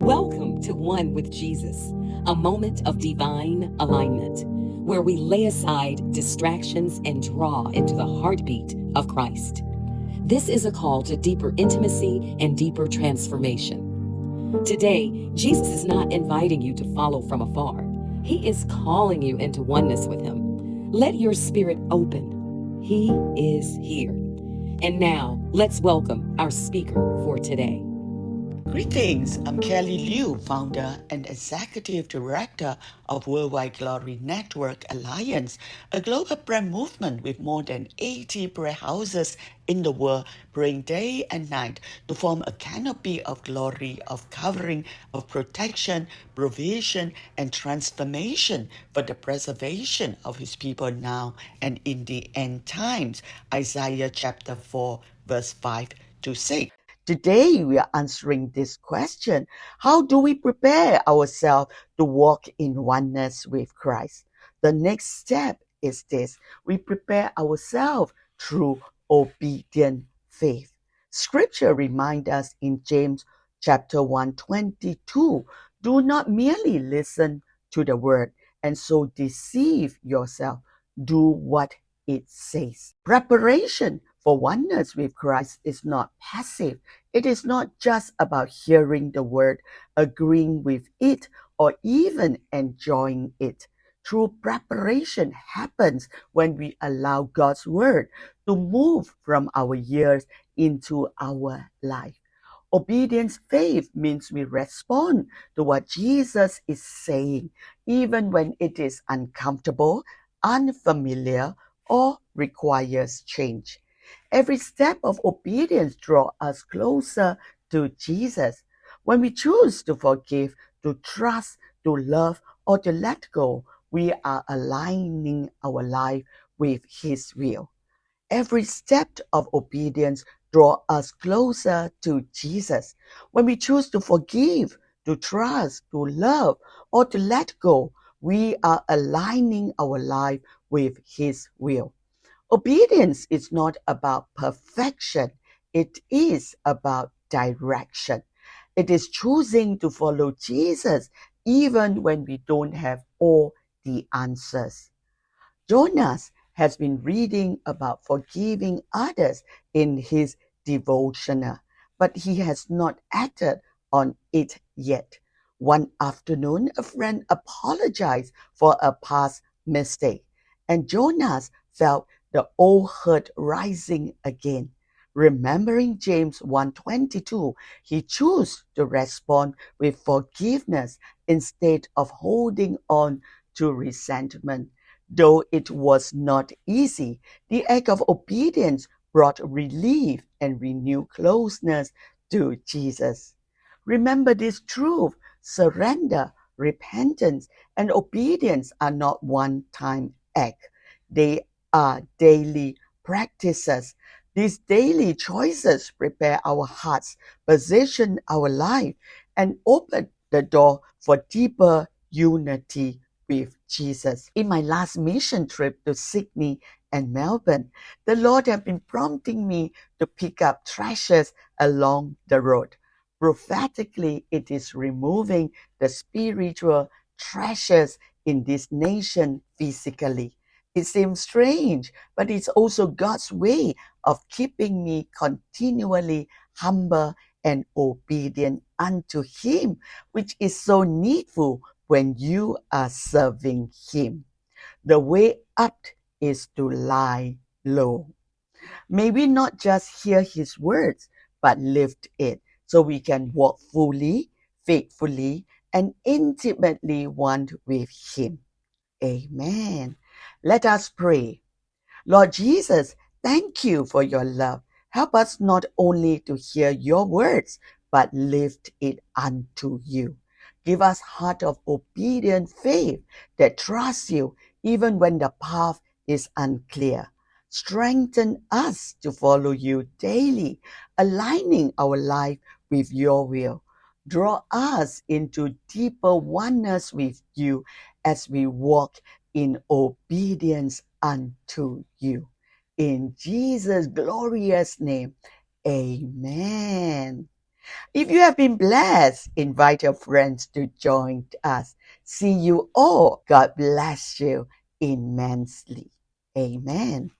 Welcome to One with Jesus, a moment of divine alignment, where we lay aside distractions and draw into the heartbeat of Christ. This is a call to deeper intimacy and deeper transformation. Today, Jesus is not inviting you to follow from afar. He is calling you into oneness with Him. Let your spirit open. He is here. And now, let's welcome our speaker for today. Greetings, I'm Kelly Liu, founder and executive director of Worldwide Glory Network Alliance, a global prayer movement with more than 80 prayer houses in the world, praying day and night to form a canopy of glory, of covering, of protection, provision, and transformation for the preservation of His people now and in the end times. Isaiah chapter 4, verse 5 to 6. Today, we are answering this question. How do we prepare ourselves to walk in oneness with Christ? The next step is this. We prepare ourselves through obedient faith. Scripture reminds us in James chapter 1:22, do not merely listen to the word and so deceive yourself. Do what it says. Preparation for oneness with Christ is not passive. It is not just about hearing the word, agreeing with it, or even enjoying it. True preparation happens when we allow God's word to move from our ears into our life. Obedience faith means we respond to what Jesus is saying, even when it is uncomfortable, unfamiliar, or requires change. Every step of obedience draws us closer to Jesus. When we choose to forgive, to trust, to love, or to let go, we are aligning our life with His will. Every step of obedience draws us closer to Jesus. When we choose to forgive, to trust, to love, or to let go, we are aligning our life with His will. Obedience is not about perfection. It is about direction. It is choosing to follow Jesus even when we don't have all the answers. Jonas has been reading about forgiving others in his devotional, but he has not acted on it yet. One afternoon, a friend apologized for a past mistake, and Jonas felt the old hurt rising again. Remembering James 1:22, he chose to respond with forgiveness instead of holding on to resentment. Though it was not easy, the act of obedience brought relief and renewed closeness to Jesus. Remember this truth: surrender, repentance, and obedience are not one-time acts. They are daily practices. These daily choices prepare our hearts, position our life, and open the door for deeper unity with Jesus. In my last mission trip to Sydney and Melbourne, the Lord has been prompting me to pick up treasures along the road. Prophetically, it is removing the spiritual treasures in this nation physically. It seems strange, but it's also God's way of keeping me continually humble and obedient unto Him, which is so needful when you are serving Him. The way up is to lie low. May we not just hear His words, but live it so we can walk fully, faithfully, and intimately one with Him. Amen. Let us pray. Lord Jesus, thank you for your love. Help us not only to hear your words, but lift it unto you. Give us heart of obedient faith that trusts you even when the path is unclear. Strengthen us to follow you daily, aligning our life with your will. Draw us into deeper oneness with you as we walk in obedience unto you. In Jesus' glorious name, amen. If you have been blessed, invite your friends to join us. See you all. God bless you immensely. Amen.